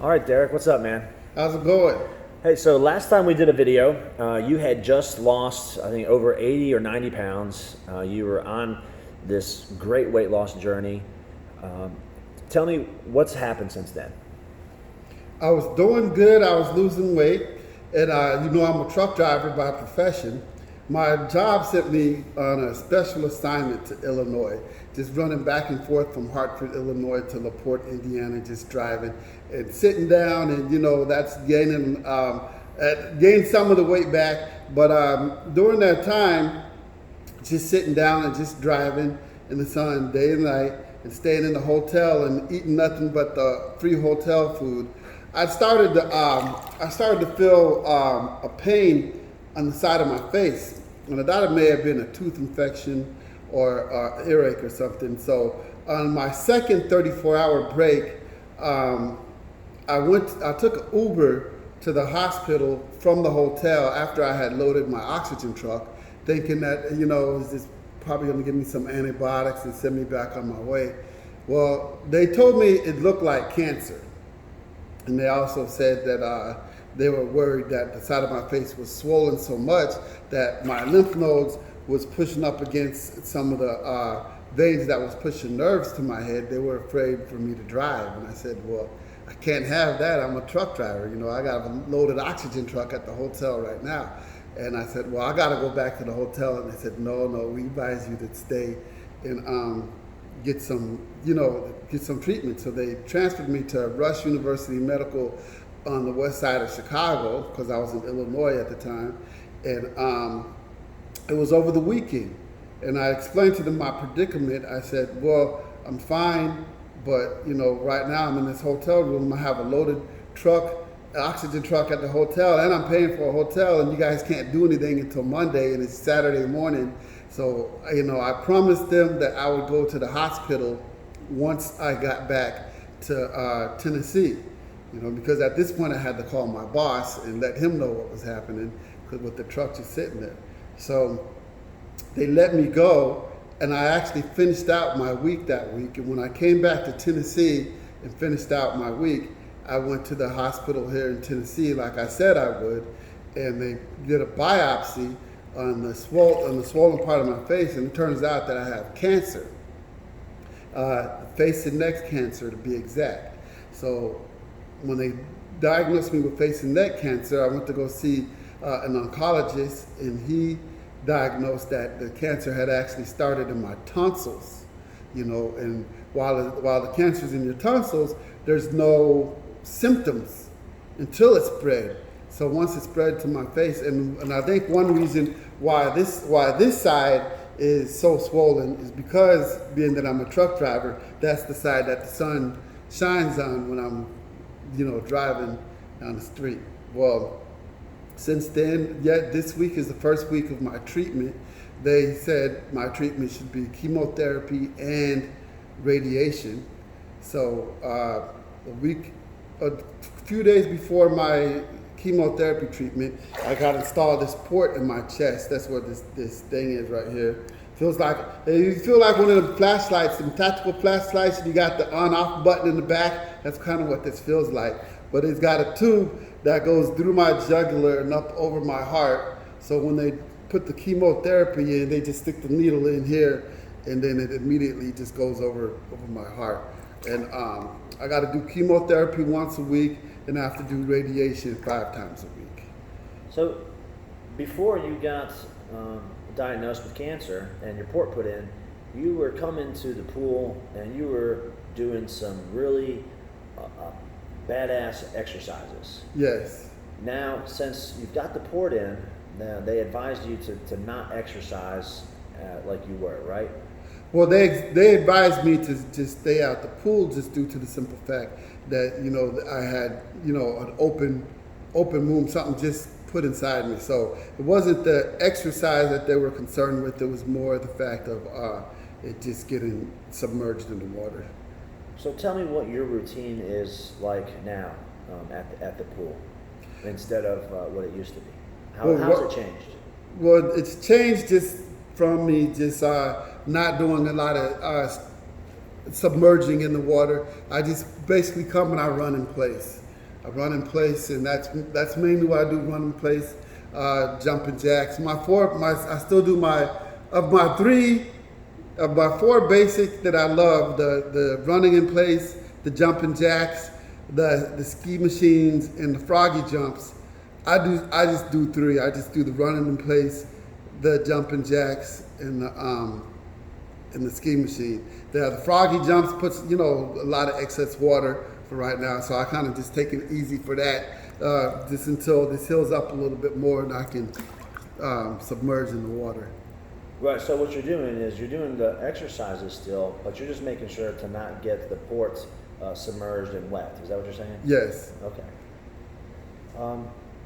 All right, Derek, what's up, man? How's it going? Hey, so last time we did a video, you had just lost, I think, over 80 or 90 pounds. You were on this great weight loss journey. Tell me what's happened since then. I was doing good. I was losing weight, and I'm a truck driver by profession. My job sent me on a special assignment to Illinois, just running back and forth from Hartford, Illinois to LaPorte, Indiana, just driving and sitting down, and that's gained some of the weight back. But during that time, just sitting down and just driving in the sun day and night, and staying in the hotel and eating nothing but the free hotel food, I started to feel a pain on the side of my face, and I thought it may have been a tooth infection or earache or something. So on my second 34-hour break, I took an Uber to the hospital from the hotel after I had loaded my oxygen truck, thinking that it was just probably going to give me some antibiotics and send me back on my way. Well, they told me it looked like cancer, and they also said that they were worried that the side of my face was swollen so much that my lymph nodes was pushing up against some of the veins that was pushing nerves to my head. They were afraid for me to drive. And I said, well, I can't have that. I'm a truck driver. I got a loaded oxygen truck at the hotel right now. And I said, well, I got to go back to the hotel. And they said, no, we advise you to stay and get some treatment. So they transferred me to Rush University Medical on the west side of Chicago, because I was in Illinois at the time, and it was over the weekend. And I explained to them my predicament. I said, well, I'm fine, but right now I'm in this hotel room. I have a loaded oxygen truck at the hotel, and I'm paying for a hotel, and you guys can't do anything until Monday, and it's Saturday morning. So I promised them that I would go to the hospital once I got back to Tennessee. Because at this point I had to call my boss and let him know what was happening, because with the truck just sitting there. So they let me go, and I actually finished out my week that week. And when I came back to Tennessee and finished out my week, I went to the hospital here in Tennessee like I said I would, and they did a biopsy on the swollen part of my face, and it turns out that I have cancer, face and neck cancer to be exact. So when they diagnosed me with face and neck cancer, I went to go see an oncologist, and he diagnosed that the cancer had actually started in my tonsils. And while the cancer's in your tonsils, there's no symptoms until it's spread. So once it spread to my face, and I think one reason why this side is so swollen is because, being that I'm a truck driver, that's the side that the sun shines on when I'm driving down the street. Well, since then, this week is the first week of my treatment. They said my treatment should be chemotherapy and radiation. So a few days before my chemotherapy treatment, I got installed this port in my chest. That's what this thing is right here. You feel like one of the flashlights, some tactical flashlights, and you got the on-off button in the back. That's kind of what this feels like. But it's got a tube that goes through my jugular and up over my heart. So when they put the chemotherapy in, they just stick the needle in here, and then it immediately just goes over my heart. And I got to do chemotherapy once a week, and I have to do radiation 5 times a week. So before you got diagnosed with cancer and your port put in, you were coming to the pool and you were doing some really badass exercises. Yes. Now, since you've got the port in, they advised you to not exercise like you were, right? Well, they advised me to stay out the pool, just due to the simple fact that I had an open wound, something just put inside me. So it wasn't the exercise that they were concerned with. It was more the fact of it just getting submerged in the water. So tell me what your routine is like now at the pool, instead of what it used to be. How's it changed? Well, it's changed just from me just not doing a lot of submerging in the water. I just basically come and I run in place. I run in place, and that's mainly what I do: run in place, jumping jacks. I still do my four basic that I love: the running in place, the jumping jacks, the ski machines, and the froggy jumps. I just do three. I just do the running in place, the jumping jacks, and the ski machine. The froggy jumps puts a lot of excess water for right now, so I kind of just take it easy for that, just until this heals up a little bit more and I can submerge in the water. Right, so what you're doing is you're doing the exercises still, but you're just making sure to not get the ports submerged and wet. Is that what you're saying? Yes. Okay.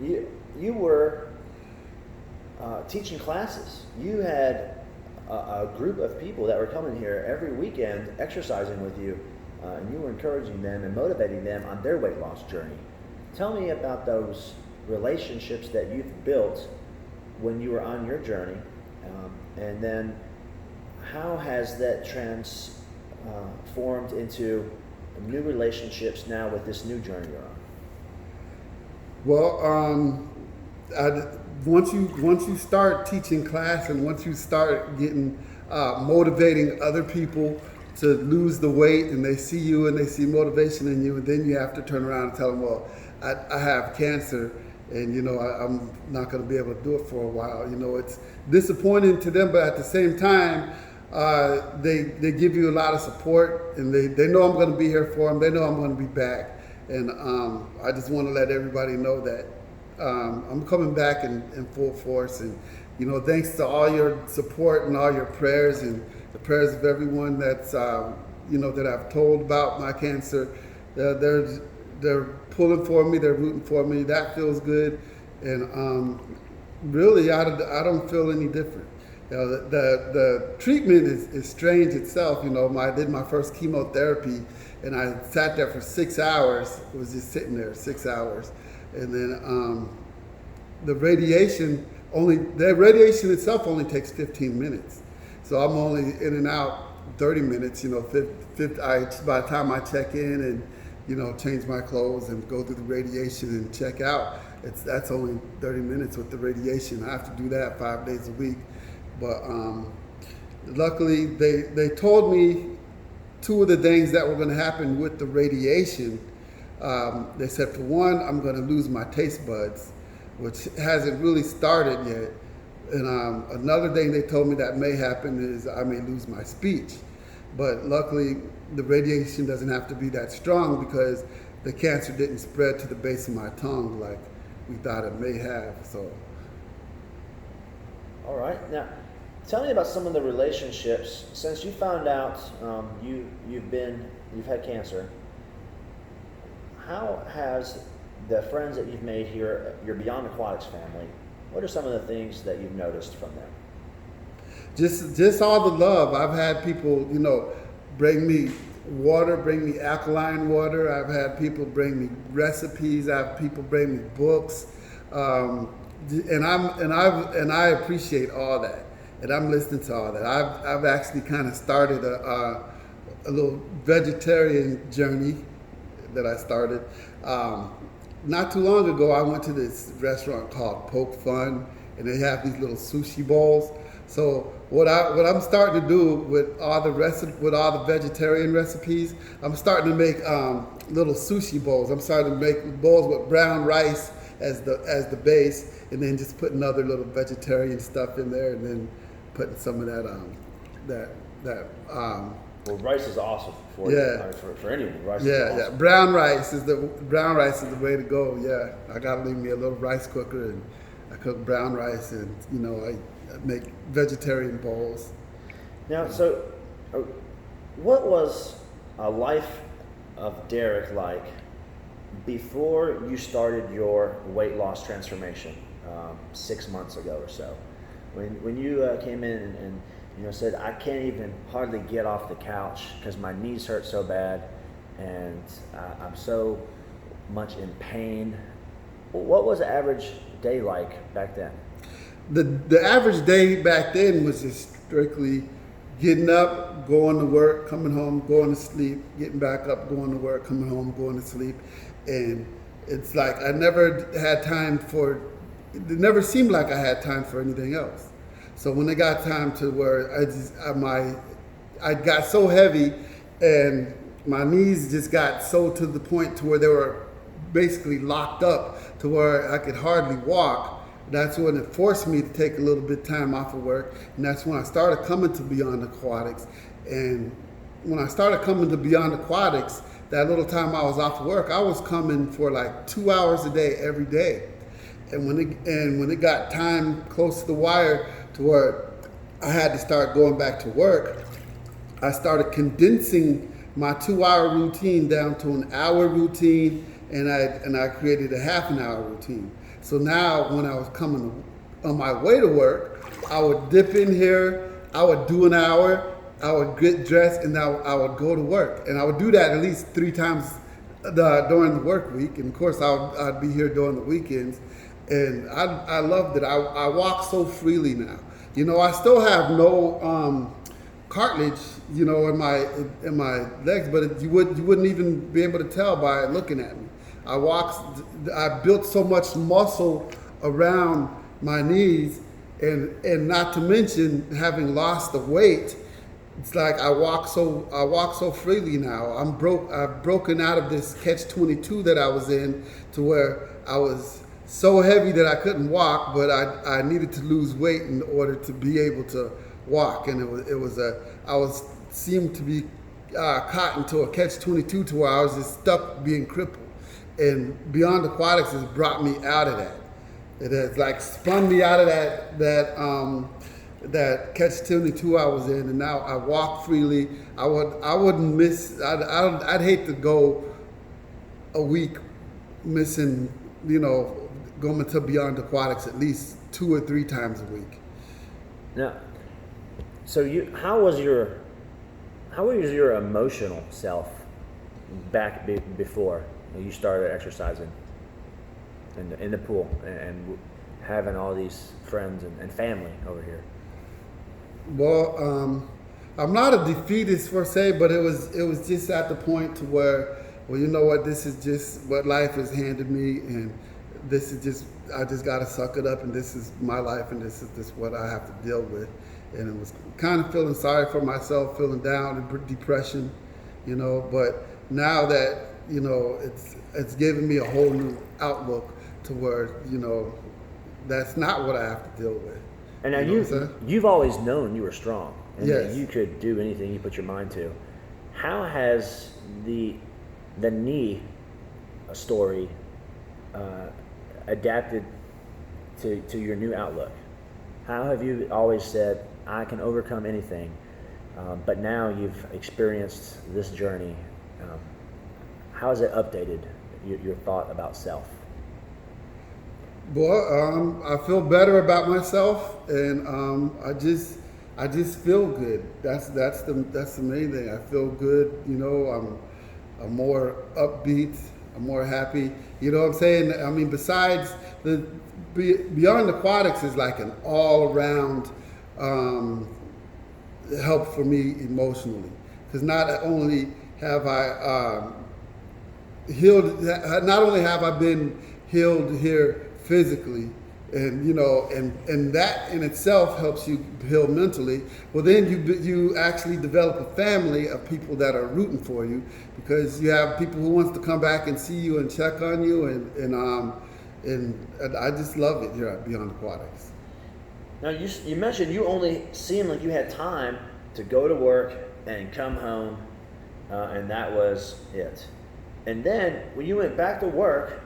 You were teaching classes. You had a group of people that were coming here every weekend exercising with you, and you were encouraging them and motivating them on their weight loss journey. Tell me about those relationships that you've built when you were on your journey, and then how has that transformed into new relationships now with this new journey you're on? Well, once you start teaching class and once you start getting motivating other people to lose the weight, and they see you and they see motivation in you, and then you have to turn around and tell them, well, I have cancer, and I'm not going to be able to do it for a while. It's disappointing to them, but at the same time, they give you a lot of support, and they know I'm going to be here for them. They know I'm going to be back, and I just want to let everybody know that I'm coming back in full force. And thanks to all your support and all your prayers and the prayers of everyone that's that I've told about my cancer. They're pulling for me, they're rooting for me. That feels good, and really I don't feel any different. The treatment is strange itself. I did my first chemotherapy, and I sat there for 6 hours. I was just sitting there 6 hours, and then the radiation itself only takes 15 minutes. So I'm only in and out 30 minutes. By the time I check in and change my clothes and go through the radiation and check out, that's only 30 minutes with the radiation. I have to do that 5 days a week. But luckily, they told me two of the things that were going to happen with the radiation. They said, for one, I'm going to lose my taste buds, which hasn't really started yet. And another thing they told me that may happen is I may lose my speech. But luckily, the radiation doesn't have to be that strong because the cancer didn't spread to the base of my tongue like we thought it may have. So. All right. Now, tell me about some of the relationships since you found out you've had cancer. How has the friends that you've made here, your Beyond Aquatics family, what are some of the things that you've noticed from them? Just all the love. I've had people, bring me water, bring me alkaline water. I've had people bring me recipes. I have people bring me books, and I appreciate all that. And I'm listening to all that. I've actually kind of started a little vegetarian journey that I started. Not too long ago, I went to this restaurant called Poke Fun, and they have these little sushi bowls. So what I'm starting to do with all the vegetarian recipes, I'm starting to make little sushi bowls. I'm starting to make bowls with brown rice as the base, and then just putting other little vegetarian stuff in there, and then putting some of that Well, rice is awesome for you. For anyone. Rice is awesome. Yeah. Brown rice is the way to go. Yeah, I gotta leave me a little rice cooker, and I cook brown rice, and I make vegetarian bowls. Now, so what was a life of Derek like before you started your weight loss transformation 6 months ago or so? When you came in and said, I can't even hardly get off the couch because my knees hurt so bad and I'm so much in pain. What was the average day like back then? The average day back then was just strictly getting up, going to work, coming home, going to sleep, getting back up, going to work, coming home, going to sleep. And it's like I never had time for, it never seemed like I had time for anything else. So when it got time to where I got so heavy and my knees just got so to the point to where they were basically locked up to where I could hardly walk, that's when it forced me to take a little bit of time off of work. And that's when I started coming to Beyond Aquatics. And when I started coming to Beyond Aquatics, that little time I was off of work, I was coming for like 2 hours a day, every day. And when it got time close to the wire to where I had to start going back to work, I started condensing my 2-hour routine down to an hour routine, and I created a half an hour routine. So now when I was coming on my way to work, I would dip in here, I would do an hour, I would get dressed, and I would go to work. And I would do that at least 3 times during the work week. And of course I'd be here during the weekends. And I loved it. I walk so freely now. You know, I still have no cartilage, you know, in my legs, but you wouldn't even be able to tell by looking at me. I built so much muscle around my knees, and not to mention having lost the weight. It's like I walk so freely now. I've broken out of this catch-22 that I was in, to where I was so heavy that I couldn't walk, but I needed to lose weight in order to be able to walk. And I was seemed to be caught into a catch-22 to where I was just stuck being crippled. And Beyond Aquatics has brought me out of that. It has like spun me out of that catch-22 I was in, and now I walk freely. I'd hate to go a week missing, you know, going to Beyond Aquatics at least 2 or 3 times a week. Now, so how was your emotional self back before you started exercising in the pool and having all these friends and family over here? Well, I'm not a defeatist per se, but it was just at the point to where, well, you know what, this is just what life has handed me, and I just got to suck it up, and this is my life, and this is just what I have to deal with. And it was kind of feeling sorry for myself, feeling down and depression, you know. But now that, you know, it's given me a whole new outlook to where, you know, that's not what I have to deal with. And now you've always known you were strong, and yes, that you could do anything you put your mind to. How has the knee story adapted to your new outlook? How have you always said, I can overcome anything, but now you've experienced this journey? How has it updated your thought about self? Well, I feel better about myself, and I just feel good. That's the main thing. I feel good. You know, I'm more upbeat. I'm more happy. You know what I'm saying? I mean, besides the Beyond Aquatics is like an all-around help for me emotionally, because not only have I healed, not only have I been healed here physically, and you know, and that in itself helps you heal mentally. Well, then you actually develop a family of people that are rooting for you, because you have people who wants to come back and see you and check on you, and I just love it here at Beyond Aquatics. Now you mentioned you only seemed like you had time to go to work and come home, and that was it. And then when you went back to work,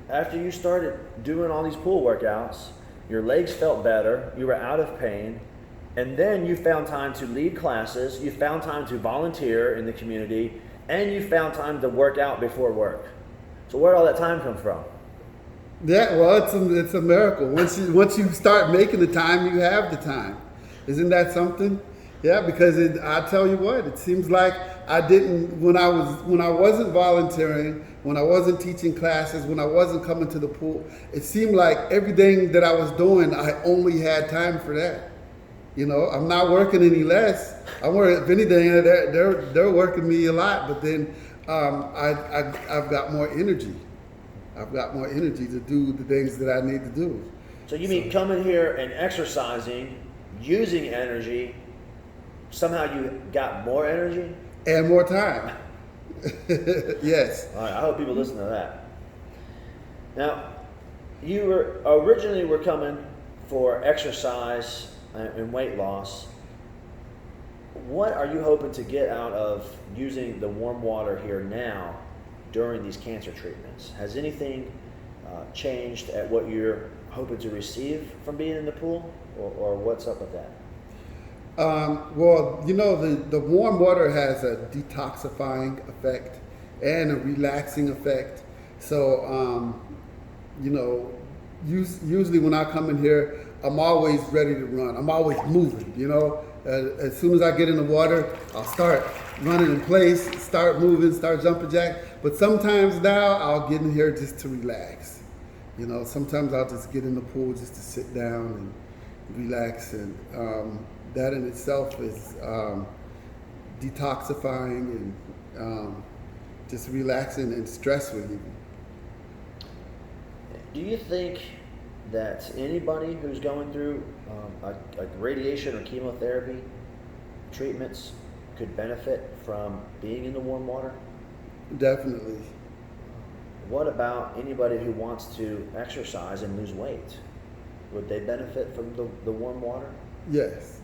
after you started doing all these pool workouts, your legs felt better, you were out of pain, and then you found time to lead classes, you found time to volunteer in the community, and you found time to work out before work. So where did all that time come from? Yeah, well, it's a miracle. Once you start making the time, you have the time. Isn't that something? Yeah, because I tell you what, it seems like I didn't, when I wasn't volunteering, when I wasn't teaching classes, when I wasn't coming to the pool, it seemed like everything that I was doing, I only had time for that. You know, I'm not working any less. If anything, they're working me a lot, but then I've got more energy. I've got more energy to do the things that I need to do. So you mean coming here and exercising, using energy, somehow you got more energy? And more time. Yes. All right, I hope people listen to that. Now, you were originally coming for exercise and weight loss. What are you hoping to get out of using the warm water here now during these cancer treatments? Has anything changed at what you're hoping to receive from being in the pool, or what's up with that? Well, the warm water has a detoxifying effect and a relaxing effect. So, usually when I come in here, I'm always ready to run. I'm always moving, As soon as I get in the water, I'll start running in place, start moving, start jumping jack. But sometimes now I'll get in here just to relax. Sometimes I'll just get in the pool just to sit down and relax. And that in itself is detoxifying and just relaxing and stress relieving. Do you think that anybody who's going through like radiation or chemotherapy treatments could benefit from being in the warm water? Definitely. What about anybody who wants to exercise and lose weight? Would they benefit from the warm water? Yes.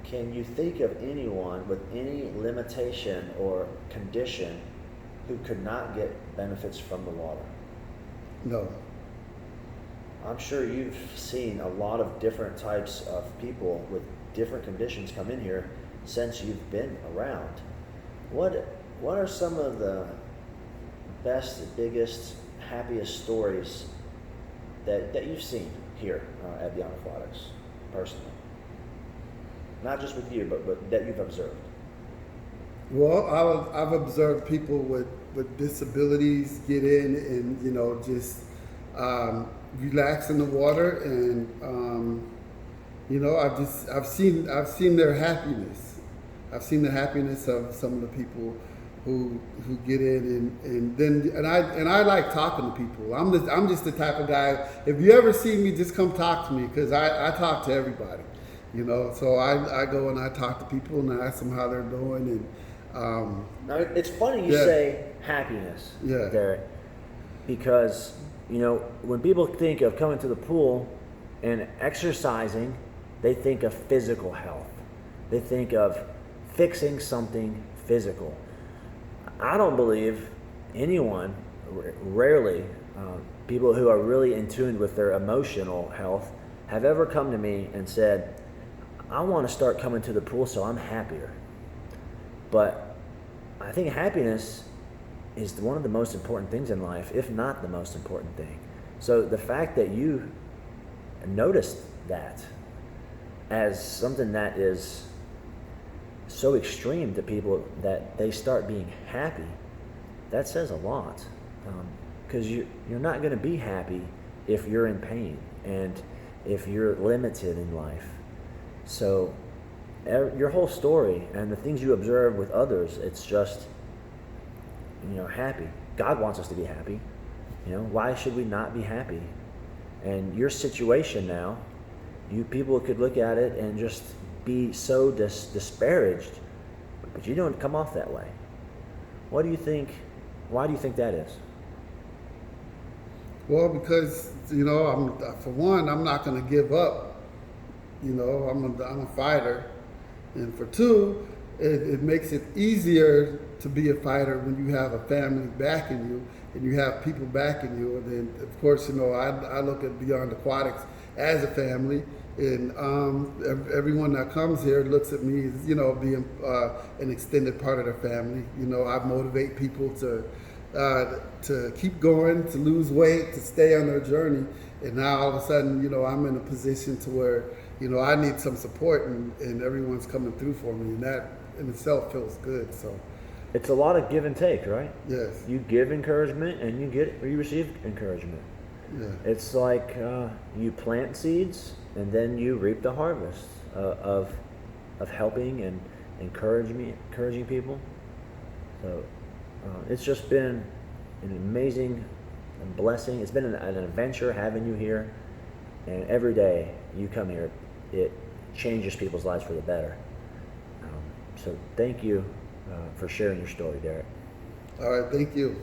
Can you think of anyone with any limitation or condition who could not get benefits from the water? No. I'm sure you've seen a lot of different types of people with different conditions come in here since you've been around. What are some of the best, biggest, happiest stories that you've seen here at Beyond Aquatics, personally? Not just with you, but that you've observed. Well, I've observed people with disabilities get in and just relax in the water, and I've seen their happiness. I've seen the happiness of some of the people who get in, and I like talking to people. I'm just the type of guy. If you ever see me, just come talk to me, because I talk to everybody. So I go and I talk to people and I ask them how they're doing. And now it's funny you say happiness, Derek, because when people think of coming to the pool and exercising, they think of physical health. They think of fixing something physical. I don't believe anyone, rarely, people who are really in tune with their emotional health, have ever come to me and said, I want to start coming to the pool so I'm happier. But I think happiness is one of the most important things in life, if not the most important thing. So the fact that you noticed that as something that is so extreme to people that they start being happy, that says a lot. Because you're not going to be happy if you're in pain and if you're limited in life. So your whole story and the things you observe with others, it's just, happy. God wants us to be happy. Why should we not be happy? And your situation now, you people could look at it and just be so disparaged, but you don't come off that way. What do you think? Why do you think that is? Well, because for one, I'm not going to give up. I'm a fighter, and for two, it makes it easier to be a fighter when you have a family backing you and you have people backing you. And then, of course, I look at Beyond Aquatics as a family, and everyone that comes here looks at me as being an extended part of their family. I motivate people to keep going, to lose weight, to stay on their journey. And now all of a sudden, I'm in a position to where I need some support, and everyone's coming through for me, and that in itself feels good. So it's a lot of give and take, right? Yes. You give encouragement and you receive encouragement. Yeah. It's like you plant seeds and then you reap the harvest of helping and encouraging people. So it's just been an amazing a blessing. It's been an adventure having you here, and every day you come here, it changes people's lives for the better. So thank you for sharing your story, Derek. All right, thank you.